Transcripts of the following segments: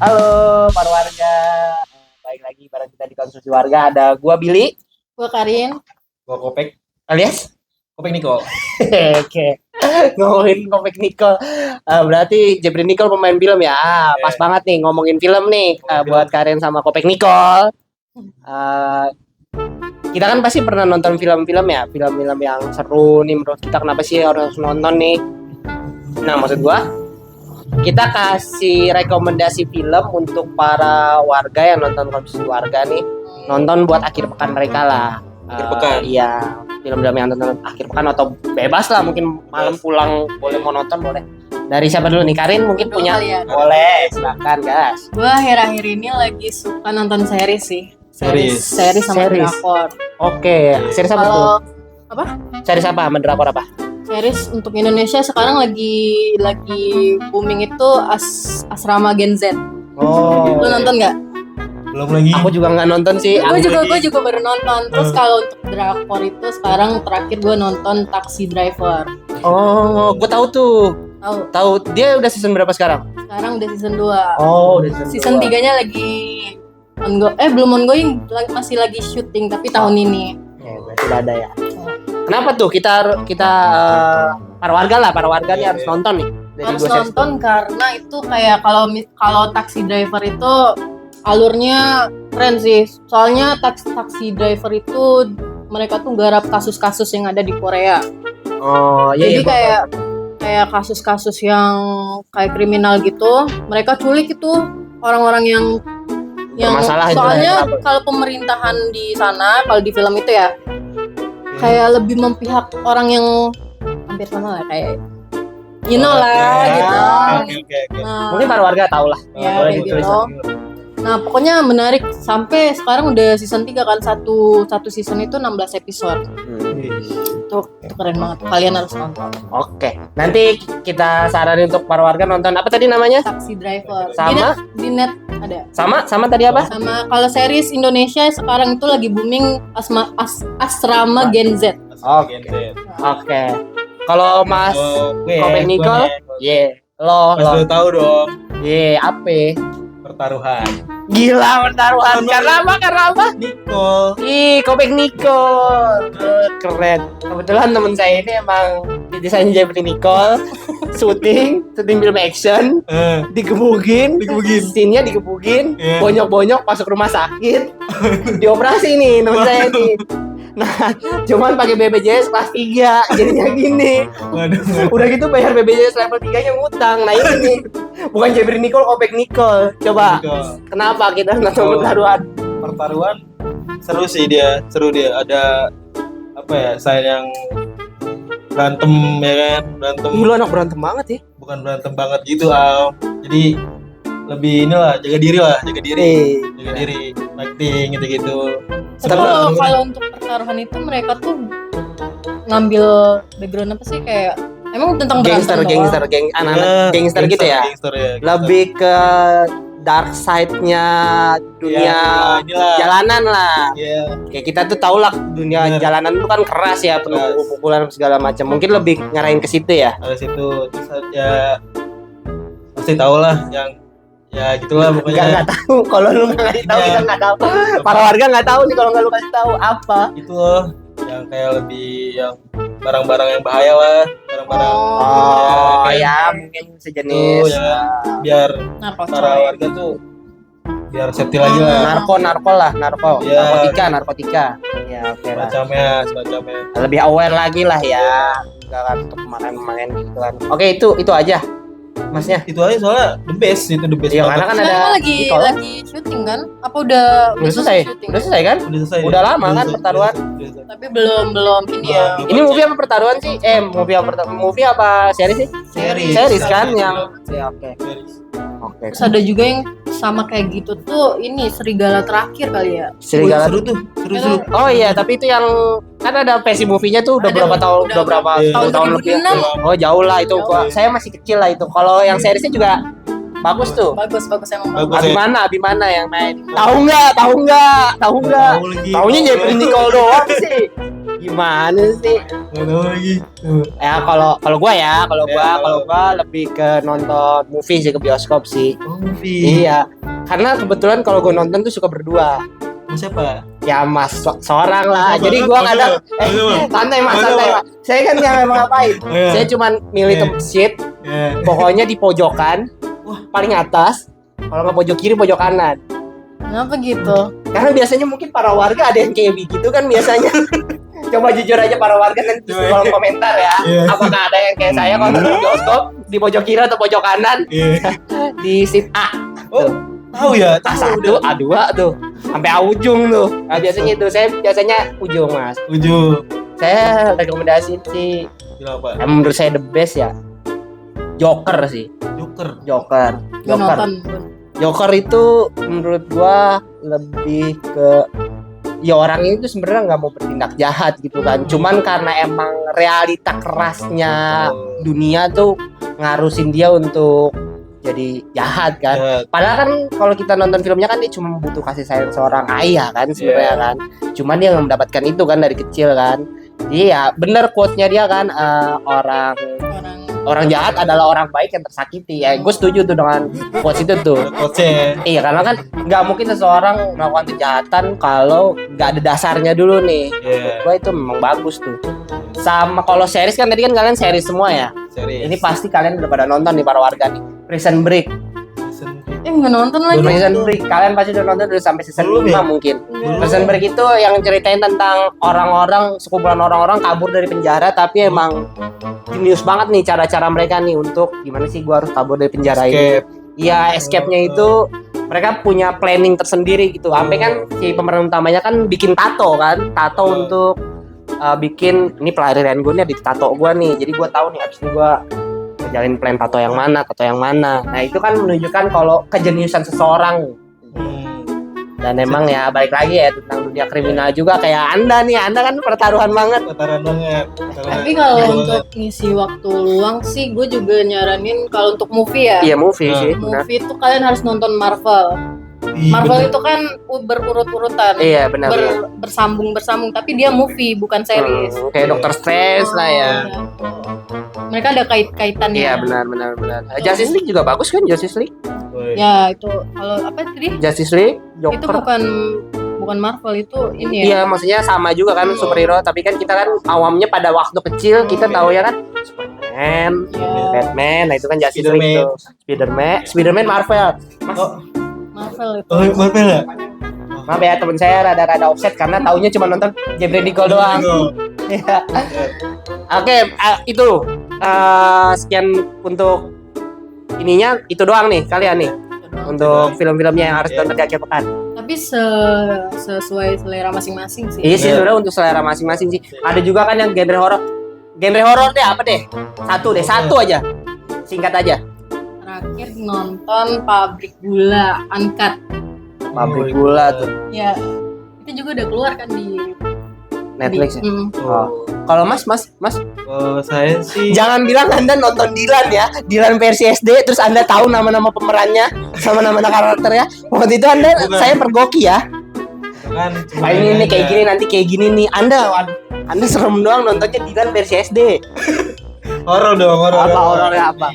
Halo para warga, baik lagi bareng kita di Konsumsi Warga. Ada gua Billy, Gue Karin. Gua Kopek alias Niko. Oke, ngomongin Kopek Nicole. Berarti Jeffrey Nicole pemain film ya. Pas banget nih ngomongin film nih buat Karin sama Kopek Nicole. Kita kan pasti pernah nonton film-film ya, film-film yang seru nih menurut kita. Kenapa sih harus nonton nih? Nah, maksud gua kita kasih rekomendasi film untuk para warga yang nonton Konsumsi Warga nih, nonton buat akhir pekan mereka lah. Akhir pekan. Iya, film-film yang nonton akhir pekan atau bebas lah, mungkin malam pulang boleh mau nonton boleh. Dari siapa dulu nih? Karin mungkin Dulu punya? kali ya. Boleh, silakan gas. Gue akhir-akhir ini lagi suka nonton series sih. Series. Series sama Series. drakor. Oke, series apa tuh? Kalau apa? Series apa? Sama drakor apa? Series untuk Indonesia sekarang lagi booming itu Asrama Gen Z. Oh, Lu nonton nggak? Belum lagi. aku juga nggak nonton sih. Gue juga baru nonton. Terus kalau untuk drakor itu sekarang terakhir gue nonton Taxi Driver. Oh, gue tahu tuh. Tahu? Tahu dia udah season berapa sekarang? Sekarang udah season 2. Oh, udah Season 3-nya lagi belum ongoing, masih lagi syuting tapi tahun ini. Ya, berarti udah ada ya. Kenapa tuh kita para warga nih harus nonton nih dari Harus dua series nonton karena itu kayak kalau Taxi Driver itu alurnya keren sih. Soalnya Taxi Driver itu mereka tuh garap kasus-kasus yang ada di Korea. Oh, iya. Jadi kayak kasus-kasus yang kayak kriminal gitu, mereka culik itu orang-orang yang bermasalah itu soalnya ya. kalau pemerintahan di sana, kalau di film itu ya kayak lebih memihak orang yang hampir sama lah, kayak lah gitu. Oke. Nah, Mungkin para warga tahu lah. Ya, Boleh kayak ditulis. gitu. Nah, pokoknya menarik sampai sekarang udah season 3 kan, satu season itu 16 episode. Itu keren banget. Kalian harus nonton. Oke. Nanti kita saranin untuk para warga nonton apa tadi namanya? Taxi Driver. Sama? Di net ada. Sama tadi apa? Sama kalau series Indonesia sekarang itu lagi booming Asrama Gen Z. Oke. Oke. Kalau Mas Kopek Nicole, lo. Mas lu tahu dong Apa? pertaruhan. Gila pertaruhan. Karena apa? Nicole. Kopek Nicole. Keren. Kebetulan temen saya ini emang desain Jeffrey Nicole. syuting film action, digebukin. Scene-nya digebukin, Iya. bonyok-bonyok masuk rumah sakit. Dioperasi nih temen saya nih. Nah, cuman pakai BPJS kelas 3, jadinya gini. Waduh. Udah gitu bayar BPJS level 3-nya ngutang. Nah ini bukan Jeffrey Nicole, Kopek Nicole. Coba, kenapa kita nonton pertaruhan? Pertaruhan seru dia. Ada apa ya? Saya yang berantem ya kan, Lu anak berantem banget ya. bukan berantem banget gitu, jadi lebih jaga diri, acting gitu. Tapi kalau untuk pertaruhan itu mereka tuh ngambil background apa sih, kayak emang tentang berantem doang? Anak-anak gangster gitu ya. Gangster ya. Lebih ke dark side-nya dunia inilah. jalanan lah. Iya. Kayak kita tuh tau lah dunia Bener. jalanan itu kan keras ya, penuh Keras. pukul-pukulan segala macam. Mungkin lebih ngarahin ke situ ya. Ada situ terus ya pasti tau lah yang ya gitulah pokoknya. Nggak tahu. Kalau lu nggak ngasih tahu Iya. kita nggak tahu. Para warga nggak tahu nih kalau nggak lu kasih tahu apa. Gitu loh, yang kayak lebih yang barang-barang yang bahaya lah, barang-barang Oh kayak ya, mungkin sejenis gitu, ya, biar Narko para coy. warga tuh biar safety lagi lah, narko, Iya. narkotika. Ya oke lah. semacamnya. Lebih aware lagi lah ya. Enggak kan untuk main gitu kan. Oke, itu aja. Masnya. Itu aja soalnya the best Iya, banget. karena kan Sekarang ada lagi Nicole. syuting kan? Apa udah Udah selesai kan? Udah selesai. Udah lama kan pertaruhan? Udah selesai. Tapi belum ini ya. Ini movie apa pertaruhan sih? Movie apa series sih? Series kan yang ya, oke. Oke. Terus ada juga yang sama kayak gitu tuh, ini Serigala Terakhir kali ya. Serigala. Seru tuh, seru. Oh iya, tapi itu yang kan ada versi movie-nya tuh udah Ada, berapa tahun? Udah berapa Iya. tahun lebih? 2006. Oh, jauh lah itu. Jauh. Saya masih kecil lah itu. Kalau yang seriesnya juga bagus tuh. Bagus emang Bagus. bagus. Abimana yang main. Tahu nggak? Tahu lagi. Taunya Jeffrey Nicole doang sih. Gimana sih? Nggak tahu lagi. Ya kalau gua lebih ke nonton movie sih, ke bioskop sih. Oh, movie. Iya. Karena kebetulan kalau gua nonton tuh suka berdua. Sama siapa? Ya Mas seorang lah. Sama Jadi banget, gua sama kadang banget. santai Mas, Sama santai banget. Mas. Saya kan nggak ngapain. Iya. Saya cuman milih Iya. seat, Ya. pokoknya di pojokan, paling atas. Kalau nggak pojok kiri, pojok kanan. Kenapa gitu? Karena biasanya mungkin para warga ada yang kayak begitu kan biasanya. Coba jujur aja para warga nanti di kolom komentar ya. Iya. Apakah ada yang kayak saya kalau nonton bioskop di pojok kiri atau pojok kanan Iya. di seat A. Oh, tahu ya? A1, A2 tuh. Sampai A ujung tuh. Nah, biasanya itu saya biasanya ujung, Mas. Ujung. Saya rekomendasi sih Film apa? yang menurut saya the best ya. Joker sih. Joker. Joker. Gue nonton. Joker itu menurut gua lebih ke ya orang ini tuh sebenarnya nggak mau bertindak jahat gitu kan. Cuman karena emang realita kerasnya dunia tuh ngarusin dia untuk jadi jahat kan. Ya, Padahal kan kalau kita nonton filmnya kan dia cuma butuh kasih sayang seorang ayah kan sebenarnya kan. Cuman dia nggak mendapatkan itu kan dari kecil kan. Iya bener quote-nya dia kan orang jahat adalah orang baik yang tersakiti ya. Gue setuju tuh dengan quotes itu tuh. coachnya. Iya karena kan nggak mungkin seseorang melakukan kejahatan kalau nggak ada dasarnya dulu nih. Iya. Gue itu memang bagus tuh. Sama kalau series kan tadi kan kalian series semua ya. Series. Ini pasti kalian udah pada nonton nih para warga nih. Prison Break. Nggak nonton lagi. Prison Break kalian pasti udah nonton udah sampai season Belum 5 ya? mungkin. Nggak. Prison Break itu yang ceritain tentang orang-orang sekumpulan orang-orang kabur dari penjara tapi emang jenius banget nih cara-cara mereka nih untuk gimana sih gua harus kabur dari penjara ini. Escape. Iya, escape-nya itu mereka punya planning tersendiri gitu. Sampai kan si pemeran utamanya kan bikin tato kan, tato untuk bikin ini pelarian gue nih di tato gue nih. Jadi gue tahu nih abis ini gue ngejalin plan tato yang mana, tato yang mana. Nah itu kan menunjukkan kalau kejeniusan seseorang. Dan emang ya balik lagi ya tentang dunia kriminal juga kayak anda nih, anda kan pertaruhan banget. Ketaran banget. Tapi kalau untuk ngisi waktu luang sih, gue juga nyaranin kalau untuk movie ya. Iya movie sih, benar. Movie itu kalian harus nonton Marvel. Marvel itu kan berurut-urutan. Iya benar. Bersambung, tapi dia movie bukan series. Kayak Doctor Strange lah ya. Mereka ada kaitannya. Iya benar. Justice League juga bagus kan Justice League? Ya itu kalau apa tadi? Justice League, Joker. Itu bukan Marvel itu ini ya. Iya, maksudnya sama juga kan superhero, tapi kan kita kan awamnya pada waktu kecil kita tahu ya kan Superman, Iya. Batman, nah itu kan Justice League tuh. Spiderman Marvel. Marvel itu. Oh, Marvel ya? Maaf ya teman saya rada-rada offset karena taunya cuma nonton Jeffrey Nicole doang. Iya. Oke, itu sekian untuk ininya itu doang nih kalian nih untuk film-filmnya yang harus tonton di akhir pekan. Tapi sesuai selera masing-masing sih. Iya sih sebenarnya untuk selera masing-masing sih. Ada juga kan yang genre horor. Genre horor deh apa deh? Satu aja. Singkat aja. Terakhir nonton Pabrik Gula Uncut. Pabrik Gula tuh. Ya, itu juga udah keluar kan di Netflix ya. Oh. Kalau Mas Kalau saya sih jangan bilang Anda nonton Dilan ya. Dilan versi SD terus Anda tahu nama-nama pemerannya sama nama-nama karakternya. Waktu itu Anda saya pergoki ya. kan Nah, ini kayak gini nanti kayak gini nih. Anda serem doang nontonnya Dilan versi SD. horor dong, horor. Apa horornya apa?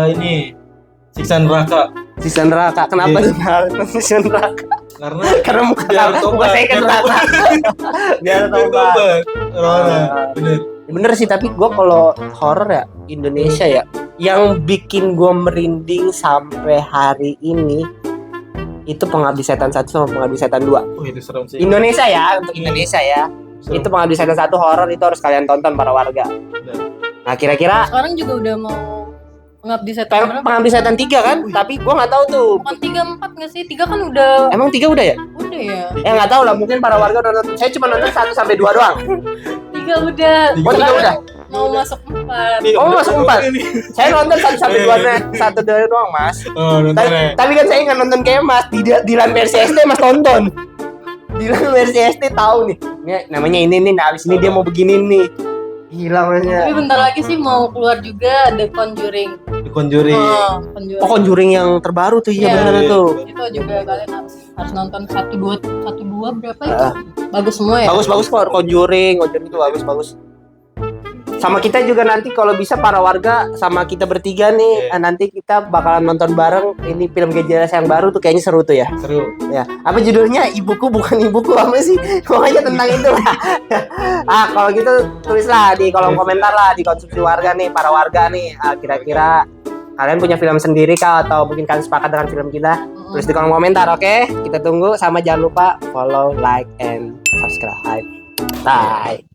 Ini Siksa Neraka. Siksa Neraka. Kenapa tuh Siksa Neraka? Karena muka biar tobat, saya kan neraka. Biar tobat. Bener. Bener sih, tapi gue kalau horor ya Indonesia ya yang bikin gue merinding sampai hari ini itu Pengabdi Setan 1 sama Pengabdi Setan 2. Oh, itu serem sih. Indonesia ya, untuk Indonesia ya. Serem. Itu Pengabdi Setan 1 horor itu harus kalian tonton para warga. Bener. Nah, kira-kira Sekarang juga udah mau Pengabdi Setan berapa? Pengabdi Setan 3 kan? Tapi gue nggak tahu tuh. Bukan 3, 4 nggak sih? 3 kan udah Emang 3 udah ya? udah ya. Ya nggak tahu lah, mungkin para warga nonton. Saya cuma nonton 1 sampai 2 doang. 3 udah. Oh, 3 udah. Mau masuk 4. Oh, masuk 4. Saya nonton 1 sampai 2 doang, Mas. Oh, nonton ya. Tapi kan saya nggak nonton kayak Mas. Dilan versi SD Mas tonton. Dilan versi SD tahu nih. Ini namanya ini nih. Nah, abis ini dia mau begini nih. Gila Masnya. Tapi bentar lagi sih mau keluar juga The Conjuring. The Conjuring. Conjuring. Oh, Conjuring yang terbaru tuh, iya Iya. benar tuh. Itu juga kalian harus harus nonton 1, 2 berapa itu? Bagus semua ya. Bagus kok, Conjuring itu bagus. Sama kita juga nanti kalau bisa para warga sama kita bertiga nih, nanti kita bakalan nonton bareng ini film Gejelas yang baru tuh, kayaknya seru tuh ya. Seru. Ya, apa judulnya? Ibuku bukan ibuku, apa sih? Pokoknya tentang itu lah. Kalau gitu tulislah di kolom komentar lah, di konsumsi warga nih, para warga nih. Kira-kira kalian punya film sendiri kah, atau mungkin kalian sepakat dengan film kita? Tulis di kolom komentar, oke? Kita tunggu, sama jangan lupa follow, like, and subscribe. Bye.